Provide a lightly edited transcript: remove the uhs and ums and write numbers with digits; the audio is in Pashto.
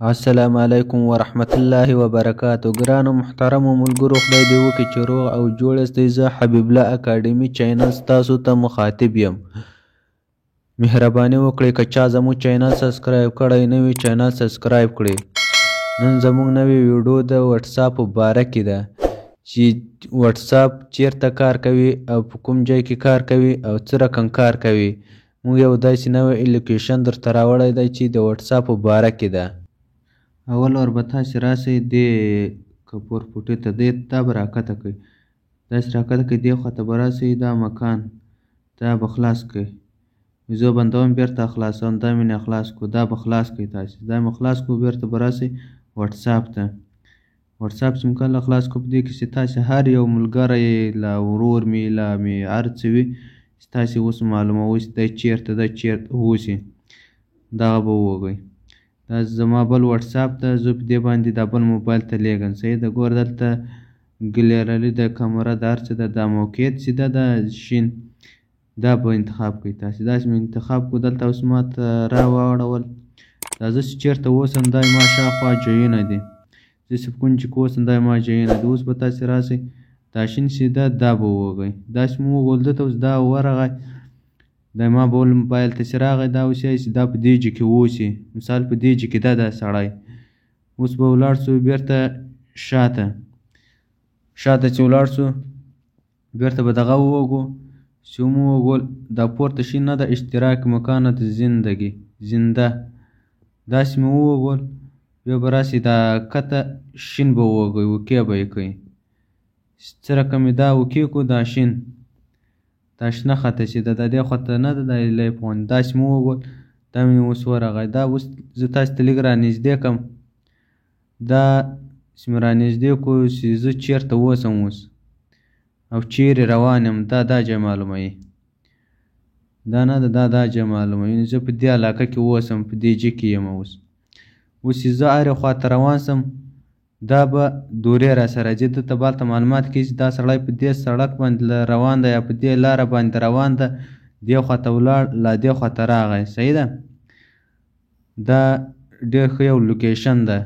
السلام علیکم ورحمت الله وبرکاتو. ګرانو محترمو ملګرو، خدای دې وکړي چې روغ او جوړ یاستئ. زه حبیب الله اکاډمي چینل ستاسو ته مخاطب یم. مهرباني وکړئ که چا زموږ چینل سبسکرایب کړی نه وي چینل سبسکرایب کړئ. نن زموږ نوې ویډیو د وټساپ په باره کې ده چې وټساپ چیرته کار کوي او په کوم ځای کې کار کوي او څه رقم کار کوي. موږ یو داسې نوی اپلیکیشن درته راوړی دی چې د وټساپ په باره کې ده. اول ور به تاسې راسئ دې کپور پوټې ته، دا به راکښته کړئ، داسې راکښته کړئ، دې خوا ته به راسئ، دا مکان دا به خلاص کړئ. زه بندوم بېرته خلاصوم، دا مې نه خلاص کړو، دا به خلاص کړئ تاسې، دا مې خلاص کړو. بېرته به راسئ وټساپ ته. وټساپ چې مې کله خلاص کړو، په دې کې چې تاسې هر یو ملګری له ورور مې له مې هر څه وي چې تاسې اوس معلوموئ چې دی چېرته ده چېرته اوسي، دغه به ووهئ. دا زما بل وټساپ ده، زه په دې باندې دا بل موبایل ته لیږم. صحیح ده. ګوره دلته ګلیرلي ده، کمره ده، هر څه ده. دا موقعیت چې ده دا شین دا به انتخاب کړئ تاسې. داسې مې انتخاب کړو. دلته اوس ما ته راواړول. دا زه چې چېرته اوسم دا ما شاوخوا ځایونه دي، زه چې په کوم ځای کې اوسم دا ما ځایونه دي. اوس به تاسې راسئ، دا شین چې ده دا به ووهئ. داسې مې ووهل دلته، اوس دا ورغی، دا ما بل موبایل ته چې راغی، دا اوس یایي چې دا په دې ځای کې اوسي. مثال په دې ځای کې ده دا سړی. اوس به ولاړ شو بېرته شاته چې ولاړ شو، بېرته به دغه ووهو چې مو ووهل. دا پورته شین نه ده، اشتراک مکانت زنده، داسې مې ووهل. بیا به راسئ دا کښته شین به ووهئ، اوکې به یې کړئ. څه رقم یې دا اوکې کړو، دا شین دا شنه خطه چې ده د دې خوا ته نه ده، دا لیف غوندې، داسې مې ووهل. دا مې اوس ورغی. دا اوس زه تاسې ته لږ رانږدې کړم. دا چې مې رانږدې کړو چې زه چېرته اوسم اوس او چیرې روان یم، دا ځای معلوموي. دا نه ده، دا ځای معلوموي. زه په دې علاقه کې اوسم، په دې ځای کې یم. اوس چې زه هرې خوا ته روان سم، دا به دورې را سره راځي. دلته به هلته معلومات کوي چې دا سړی په دې سړک باندې روان ده یا په دې لاره باندې روان ده، دې خوا ته ولاړ، لا دې خوا ته راغی. صحیح ده. دا ډېر ښه یو لوکیشن ده.